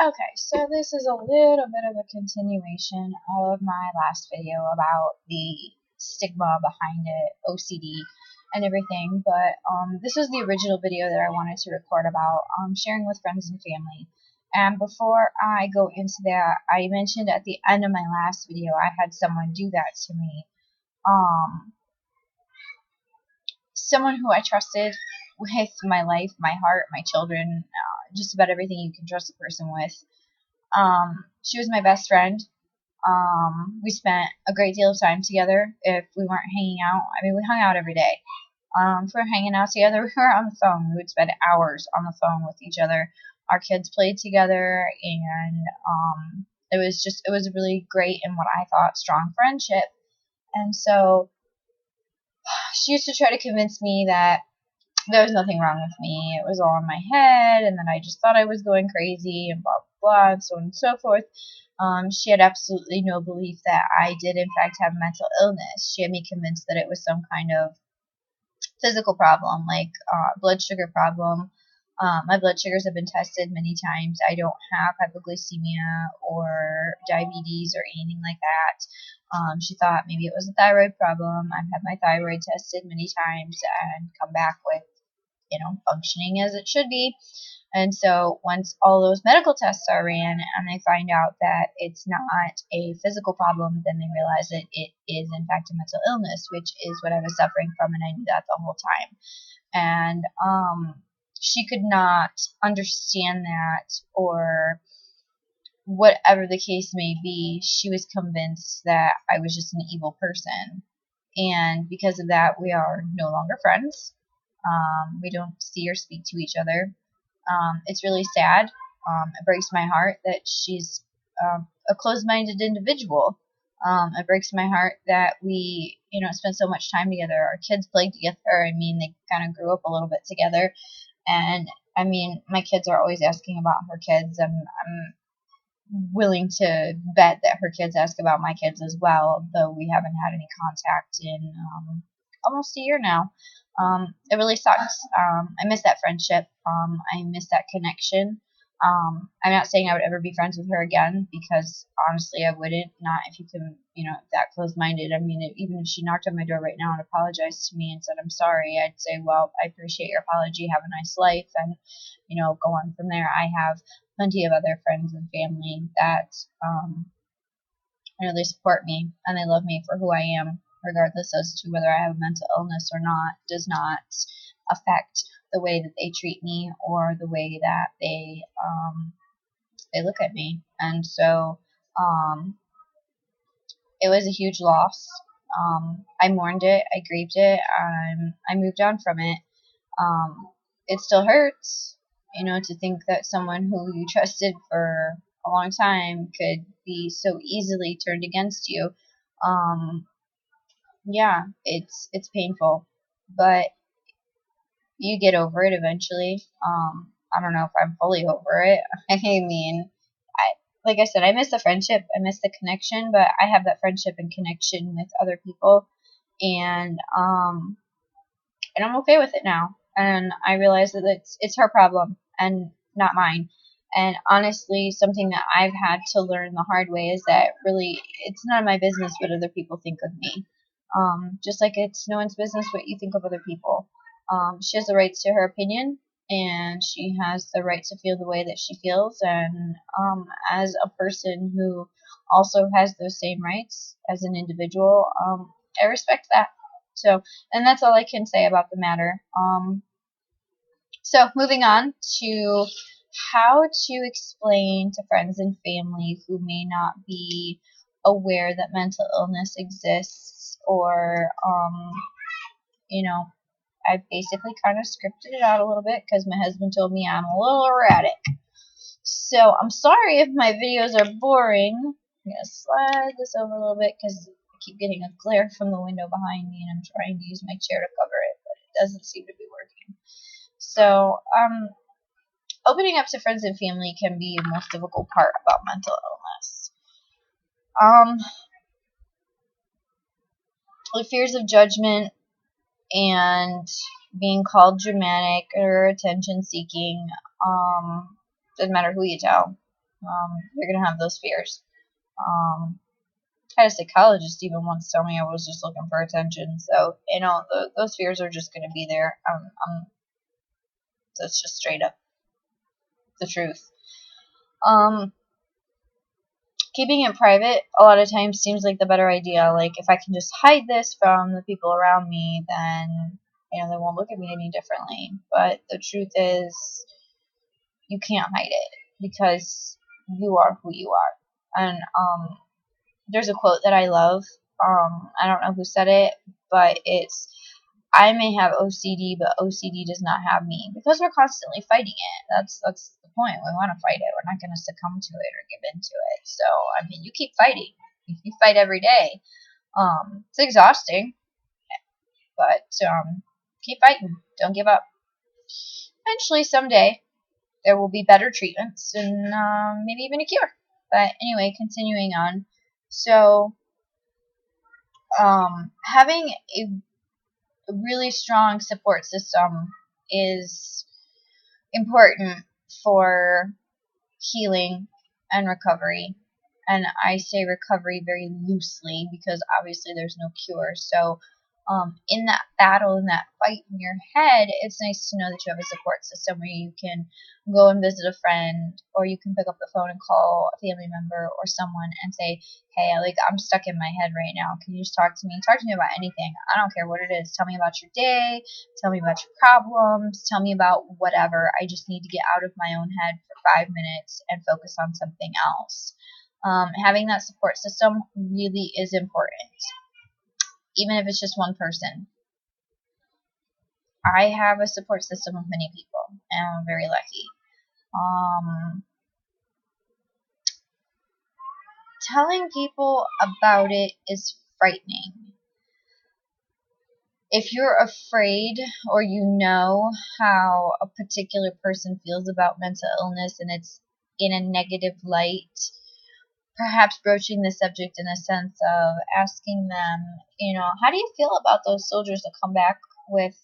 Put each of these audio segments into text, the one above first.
Okay, so this is a little bit of a continuation of my last video about the stigma behind it, OCD, and everything, but this was the original video that I wanted to record about sharing with friends and family. And before I go into that, I mentioned at the end of my last video I had someone do that to me. Someone who I trusted with my life, my heart, my children, just about everything you can trust a person with. She was my best friend. We spent a great deal of time together. If we weren't hanging out, I mean, we hung out every day. If we were hanging out together, we were on the phone. We would spend hours on the phone with each other. Our kids played together, and it was a really great and what I thought strong friendship. And so she used to try to convince me that there was nothing wrong with me. It was all in my head, and that I just thought I was going crazy, and blah, blah, blah, and so on and so forth. She had absolutely no belief that I did, in fact, have mental illness. She had me convinced that it was some kind of physical problem, like blood sugar problem. My blood sugars have been tested many times. I don't have hypoglycemia or diabetes or anything like that. She thought maybe it was a thyroid problem. I've had my thyroid tested many times and come back with, functioning as it should be. And so once all those medical tests are ran and they find out that it's not a physical problem, then they realize that it is in fact a mental illness, which is what I was suffering from, and I knew that the whole time. And she could not understand that, or whatever the case may be. She was convinced that I was just an evil person. And because of that, we are no longer friends. We don't see or speak to each other. It's really sad. It breaks my heart that she's a closed-minded individual. It breaks my heart that we, spend so much time together. Our kids played together. I mean, they kind of grew up a little bit together. And, I mean, my kids are always asking about her kids. I'm willing to bet that her kids ask about my kids as well, though we haven't had any contact in almost a year now. It really sucks. I miss that friendship. I miss that connection. I'm not saying I would ever be friends with her again, because honestly I wouldn't. Not if you can, that closed-minded. I mean, even if she knocked on my door right now and apologized to me and said I'm sorry, I'd say, well, I appreciate your apology. Have a nice life, and go on from there. I have plenty of other friends and family that they support me and they love me for who I am, regardless as to whether I have a mental illness or not. Does not affect the way that they treat me or the way that they look at me. And so it was a huge loss. I mourned it. I grieved it. I moved on from it. It still hurts, to think that someone who you trusted for a long time could be so easily turned against you. Yeah, it's painful, but you get over it eventually. I don't know if I'm fully over it. I mean, like I said, I miss the friendship, I miss the connection, but I have that friendship and connection with other people, and I'm okay with it now. And I realize that it's her problem and not mine. And honestly, something that I've had to learn the hard way is that really it's none of my business what other people think of me. Just like it's no one's business what you think of other people. She has the right to her opinion, and she has the right to feel the way that she feels. And as a person who also has those same rights as an individual, I respect that. So, and that's all I can say about the matter. So moving on to how to explain to friends and family who may not be aware that mental illness exists, or, I basically kind of scripted it out a little bit because my husband told me I'm a little erratic. So I'm sorry if my videos are boring. I'm going to slide this over a little bit because I keep getting a glare from the window behind me, and I'm trying to use my chair to cover it, but it doesn't seem to be working. So, opening up to friends and family can be the most difficult part about mental illness. The fears of judgment and being called dramatic or attention seeking, doesn't matter who you tell. You're gonna have those fears. I had a psychologist even once tell me I was just looking for attention. So, those fears are just gonna be there. That's just straight up the truth. Keeping it private a lot of times seems like the better idea. Like, if I can just hide this from the people around me, then, they won't look at me any differently. But the truth is, you can't hide it because you are who you are. And, there's a quote that I love. I don't know who said it, but it's, I may have OCD, but OCD does not have me, because we're constantly fighting it. That's the point. We want to fight it. We're not going to succumb to it or give into it. So, you keep fighting. You fight every day. It's exhausting, but keep fighting. Don't give up. Eventually, someday, there will be better treatments and maybe even a cure. But anyway, continuing on. So, having a really strong support system is important for healing and recovery. And I say recovery very loosely because obviously there's no cure. So, in that battle, in that fight in your head, it's nice to know that you have a support system where you can go and visit a friend, or you can pick up the phone and call a family member or someone and say, hey, I'm stuck in my head right now. Can you just talk to me? Talk to me about anything. I don't care what it is. Tell me about your day. Tell me about your problems. Tell me about whatever. I just need to get out of my own head for 5 minutes and focus on something else. Having that support system really is important, even if it's just one person. I have a support system of many people, and I'm very lucky. Telling people about it is frightening. If you're afraid, or you know how a particular person feels about mental illness and it's in a negative light, perhaps broaching the subject in a sense of asking them, how do you feel about those soldiers that come back with,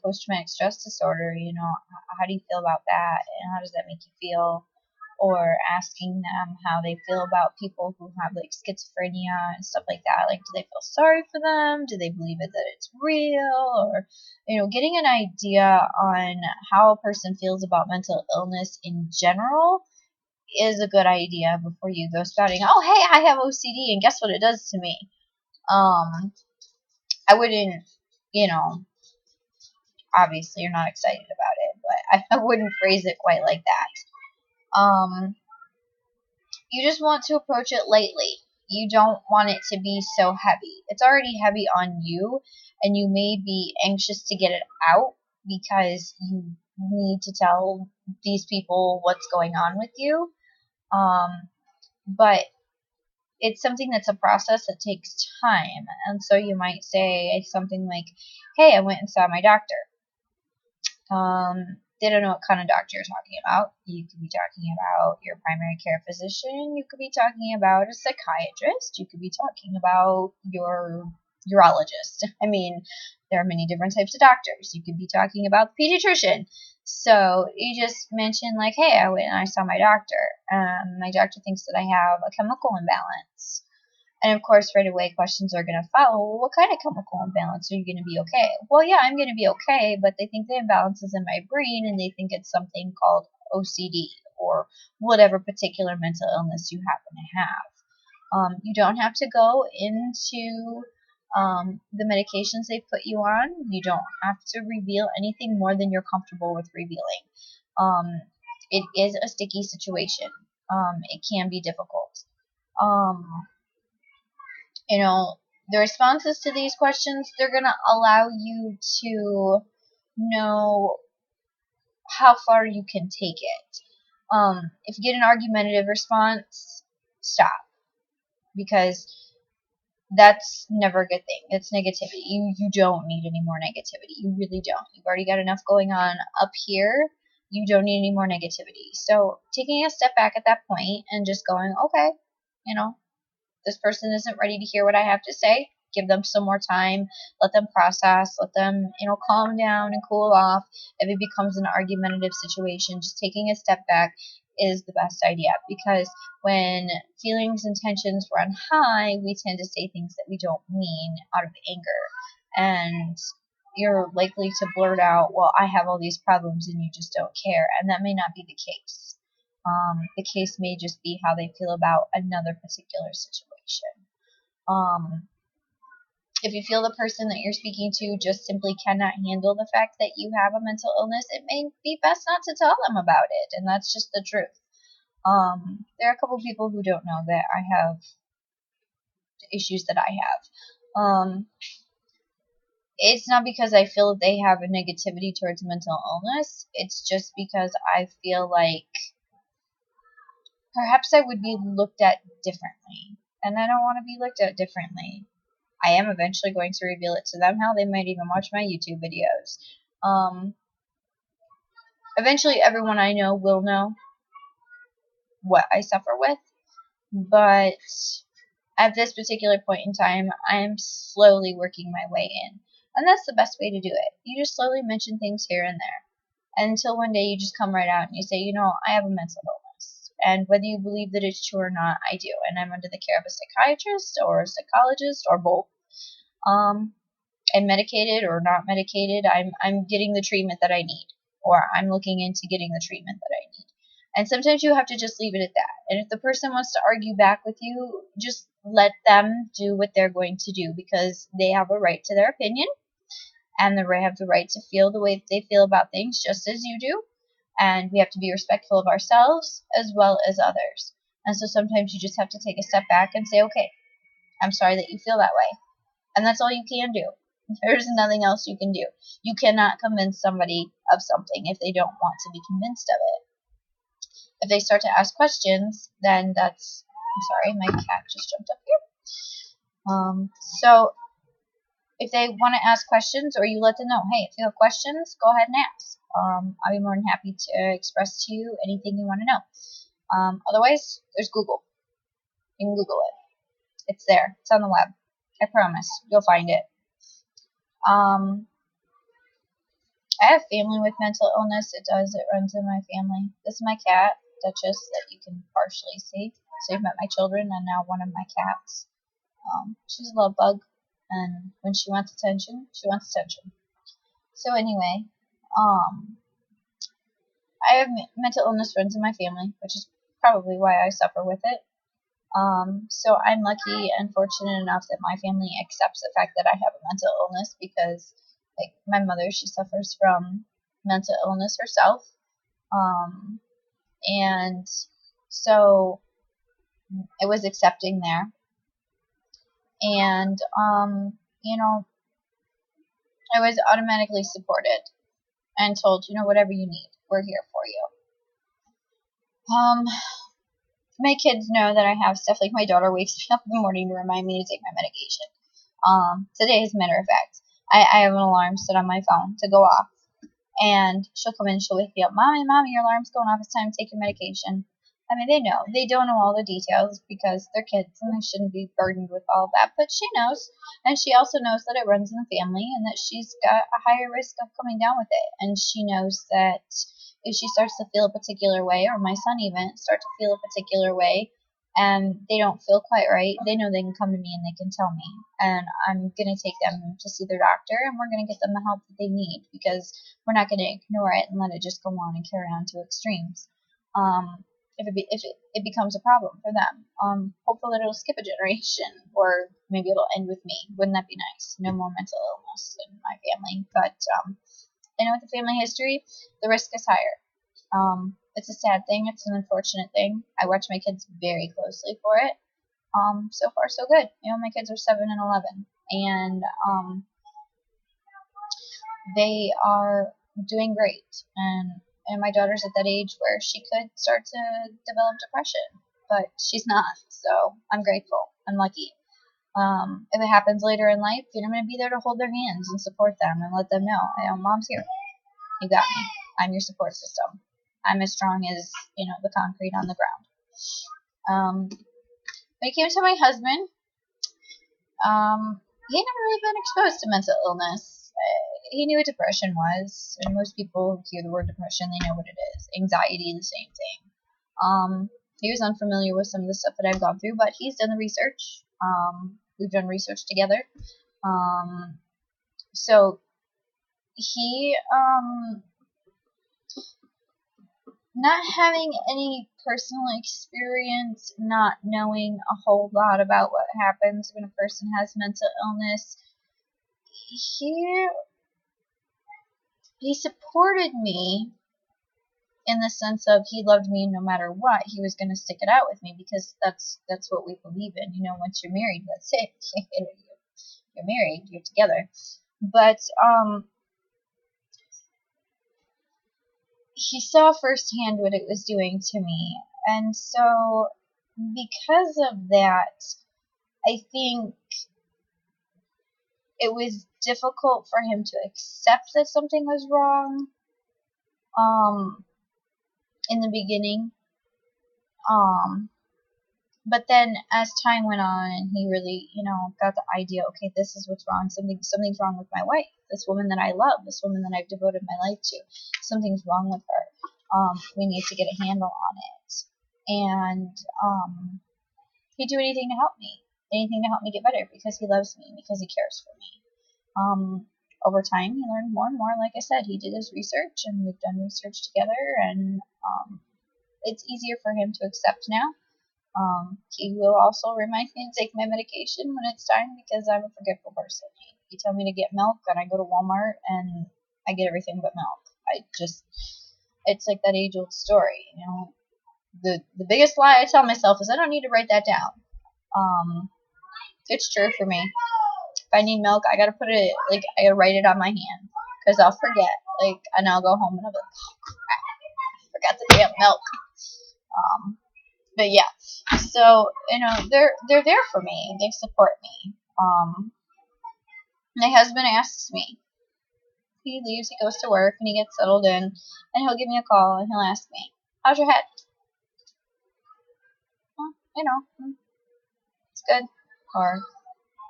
post-traumatic stress disorder? How do you feel about that? And how does that make you feel? Or asking them how they feel about people who have like schizophrenia and stuff like that. Like, do they feel sorry for them? Do they believe that it's real? Or, getting an idea on how a person feels about mental illness in general is a good idea before you go spouting, oh, hey, I have OCD, and guess what it does to me. I wouldn't, obviously you're not excited about it, but I wouldn't phrase it quite like that. You just want to approach it lightly. You don't want it to be so heavy. It's already heavy on you, and you may be anxious to get it out because you need to tell these people what's going on with you. But it's something that's a process that takes time. And so you might say something like, hey, I went and saw my doctor. They don't know what kind of doctor you're talking about. You could be talking about your primary care physician. You could be talking about a psychiatrist. You could be talking about your urologist. There are many different types of doctors. You could be talking about the pediatrician. So you just mention like, hey, I went and I saw my doctor. My doctor thinks that I have a chemical imbalance. And of course, right away, questions are going to follow. Well, what kind of chemical imbalance? Are you going to be okay? Well, yeah, I'm going to be okay, but they think the imbalance is in my brain, and they think it's something called OCD or whatever particular mental illness you happen to have. You don't have to go into the medications they put you on. You don't have to reveal anything more than you're comfortable with revealing. It is a sticky situation. It can be difficult. The responses to these questions, they're going to allow you to know how far you can take it. If you get an argumentative response, stop. Because that's never a good thing. It's negativity. You don't need any more negativity. You really don't. You've already got enough going on up here. You don't need any more negativity. So taking a step back at that point and just going, okay, this person isn't ready to hear what I have to say. Give them some more time. Let them process. Let them, calm down and cool off. If it becomes an argumentative situation, just taking a step back is the best idea, because when feelings and tensions run high, we tend to say things that we don't mean out of anger, and you're likely to blurt out, well, I have all these problems and you just don't care, and that may not be the case. The case may just be how they feel about another particular situation. If you feel the person that you're speaking to just simply cannot handle the fact that you have a mental illness, it may be best not to tell them about it, and that's just the truth. There are a couple people who don't know that I have the issues that I have. It's not because I feel that they have a negativity towards mental illness. It's just because I feel like perhaps I would be looked at differently, and I don't want to be looked at differently. I am eventually going to reveal it to them. How they might even watch my YouTube videos. Eventually, everyone I know will know what I suffer with, but at this particular point in time, I am slowly working my way in, and that's the best way to do it. You just slowly mention things here and there, until one day you just come right out and you say, I have a mental illness, and whether you believe that it's true or not, I do, and I'm under the care of a psychiatrist or a psychologist or both. I'm medicated or not medicated. I'm getting the treatment that I need, or I'm looking into getting the treatment that I need. And sometimes you have to just leave it at that. And if the person wants to argue back with you, just let them do what they're going to do, because they have a right to their opinion, and they have the right to feel the way that they feel about things, just as you do. And we have to be respectful of ourselves as well as others. And so sometimes you just have to take a step back and say, okay, I'm sorry that you feel that way. And that's all you can do. There's nothing else you can do. You cannot convince somebody of something if they don't want to be convinced of it. If they start to ask questions, then that's... I'm sorry, my cat just jumped up here. So if they want to ask questions, or you let them know, hey, if you have questions, go ahead and ask. I'll be more than happy to express to you anything you want to know. Otherwise, there's Google. You can Google it. It's there. It's on the web. I promise. You'll find it. I have family with mental illness. It runs in my family. This is my cat, Duchess, that you can partially see. So you've met my children and now one of my cats. She's a love bug, and when she wants attention, she wants attention. So anyway, I have mental illness runs in my family, which is probably why I suffer with it. So I'm lucky and fortunate enough that my family accepts the fact that I have a mental illness, because, like, my mother, she suffers from mental illness herself. And so it was accepting there. And, I was automatically supported and told, whatever you need, we're here for you. My kids know that I have stuff, like my daughter wakes me up in the morning to remind me to take my medication. Today, as a matter of fact, I have an alarm set on my phone to go off, and she'll come in and she'll wake me up. Mommy, your alarm's going off. It's time to take your medication. I mean, they know. They don't know all the details because they're kids and they shouldn't be burdened with all that. But she knows. And she also knows that it runs in the family and that she's got a higher risk of coming down with it. And she knows that if she starts to feel a particular way, or my son even start to feel a particular way, and they don't feel quite right, they know they can come to me and they can tell me. And I'm going to take them to see their doctor, and we're going to get them the help that they need, because we're not going to ignore it and let it just go on and carry on to extremes. If it becomes a problem for them. Hopefully it'll skip a generation, or maybe it'll end with me. Wouldn't that be nice? No more mental illness in my family. But I know with the family history, the risk is higher. It's a sad thing. It's an unfortunate thing. I watch my kids very closely for it. So far so good. My kids are 7 and 11, and they are doing great. And my daughter's at that age where she could start to develop depression, but she's not. So I'm grateful. I'm lucky. If it happens later in life, I'm going to be there to hold their hands and support them and let them know, Mom's here. You got me. I'm your support system. I'm as strong as, the concrete on the ground. When it came to my husband, he had never really been exposed to mental illness. He knew what depression was, and most people who hear the word depression, they know what it is. Anxiety, the same thing. He was unfamiliar with some of the stuff that I've gone through, but he's done the research. We've done research together. So he, not having any personal experience, not knowing a whole lot about what happens when a person has mental illness, he supported me in the sense of he loved me no matter what. He was going to stick it out with me because that's what we believe in. Once you're married, that's it. You're married, you're together. But he saw firsthand what it was doing to me. And so because of that, I think it was difficult for him to accept that something was wrong in the beginning. But then as time went on and he really, got the idea, okay, this is what's wrong. Something's wrong with my wife. This woman that I love, this woman that I've devoted my life to. Something's wrong with her. We need to get a handle on it. And he'd do anything to help me. Anything to help me get better because he loves me, because he cares for me. Over time, he learned more and more. Like I said, he did his research, and we've done research together, and it's easier for him to accept now. He will also remind me to take my medication when it's time because I'm a forgetful person. You tell me to get milk, and I go to Walmart, and I get everything but milk. It's like that age-old story, The biggest lie I tell myself is I don't need to write that down. It's true for me. If I need milk, I gotta I gotta write it on my hand because I'll forget. And I'll go home and I'll be like, oh crap, I forgot the damn milk. But yeah, so they're there for me. They support me. My husband asks me. He leaves, he goes to work, and he gets settled in, and he'll give me a call and he'll ask me, "How's your head?" Well, it's good. Or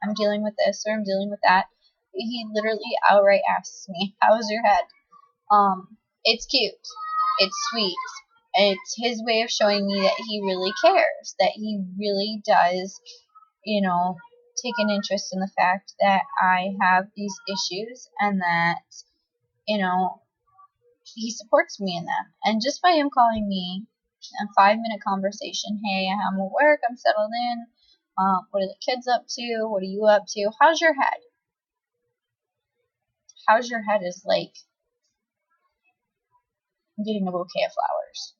I'm dealing with this, or I'm dealing with that. He literally outright asks me, "How's your head?" It's cute. It's sweet. It's his way of showing me that he really cares, that he really does, take an interest in the fact that I have these issues and that, he supports me in them. And just by him calling me a 5-minute conversation, hey, I'm at work, I'm settled in, what are the kids up to, what are you up to, how's your head? How's your head is like getting a bouquet of flowers.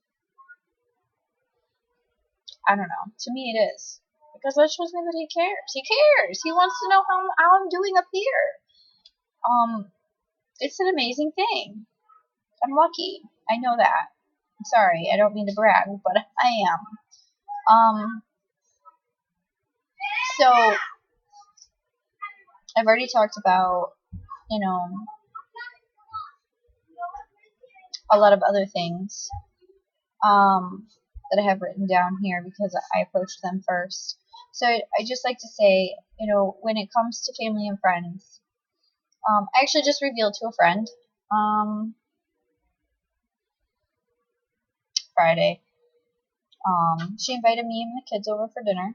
I don't know. To me, it is. Because that shows me that he cares. He cares. He wants to know how I'm doing up here. It's an amazing thing. I'm lucky. I know that. I'm sorry. I don't mean to brag, but I am. So, I've already talked about, a lot of other things. That I have written down here because I approached them first. So I just like to say, when it comes to family and friends, I actually just revealed to a friend Friday. She invited me and the kids over for dinner,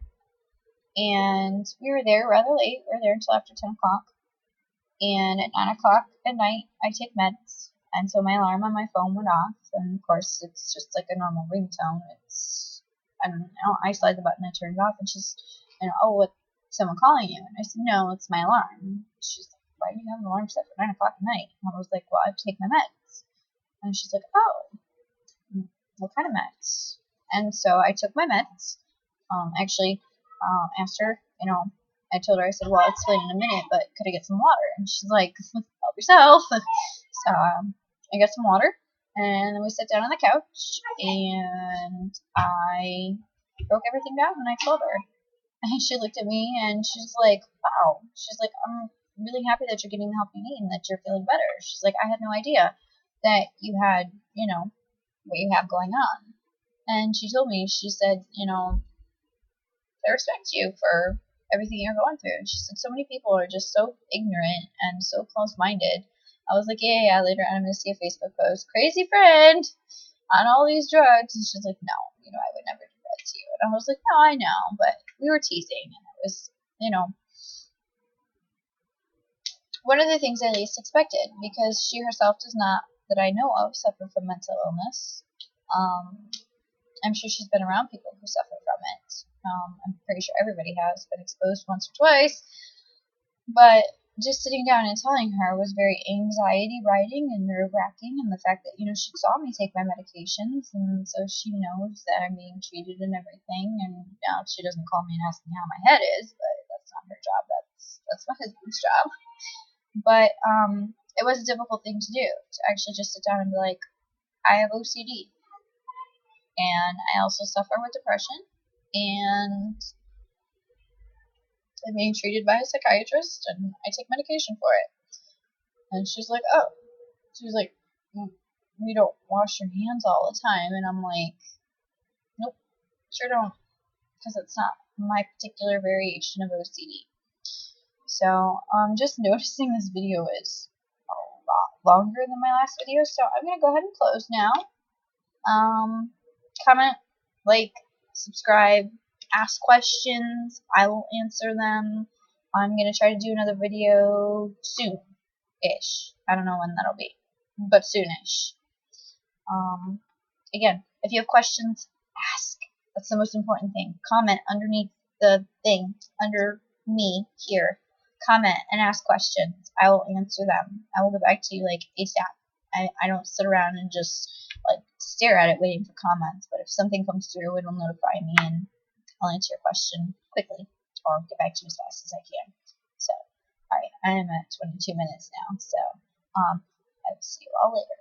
and we were there rather late. We were there until after 10 o'clock. And at 9 o'clock at night, I take meds. And so my alarm on my phone went off, and of course it's just like a normal ringtone. I slide the button and turn it off, and she's, oh, what, someone calling you? And I said, no, it's my alarm. She's like, why do you have an alarm set for 9 o'clock at night? And I was like, well, I have to take my meds. And she's like, oh, what kind of meds? And so I took my meds. Asked her, I told her, I said, well, I'll explain in a minute, but could I get some water? And she's like, help yourself. So I got some water, and then we sat down on the couch, and I broke everything down, and I told her. And she looked at me, and she's like, wow. She's like, I'm really happy that you're getting the help you need and that you're feeling better. She's like, I had no idea that you had, what you have going on. And she told me, she said, I respect you for everything you're going through. She said, so many people are just so ignorant and so close-minded. I was like, yeah. Later on, I'm going to see a Facebook post. Crazy friend on all these drugs. And she's like, no, And I was like, no, I know, but we were teasing, and it was, one of the things I least expected, because she herself does not, that I know of, suffer from mental illness. I'm sure she's been around people who suffer from it. I'm pretty sure everybody has been exposed once or twice. But just sitting down and telling her was very anxiety-riding and nerve-wracking, and the fact that, she saw me take my medications, and so she knows that I'm being treated and everything, and now she doesn't call me and ask me how my head is, but that's not her job, that's my husband's job. But it was a difficult thing to do, to actually just sit down and be like, I have OCD, and I also suffer with depression, and I'm being treated by a psychiatrist, and I take medication for it. And she's like, oh. She's like, you don't wash your hands all the time. And I'm like, nope, sure don't, because it's not my particular variation of OCD. So, just noticing this video is a lot longer than my last video, so I'm going to go ahead and close now. Comment, like, subscribe, ask questions. I will answer them. I'm going to try to do another video soon-ish. I don't know when that'll be, but soonish. Again, if you have questions, ask. That's the most important thing. Comment underneath the thing, under me here. Comment and ask questions. I will answer them. I will get back to you like ASAP. I don't sit around and just like stare at it waiting for comments, but if something comes through, it'll notify me and I'll answer your question quickly or get back to you as fast as I can. So, alright, I am at 22 minutes now, so I will see you all later.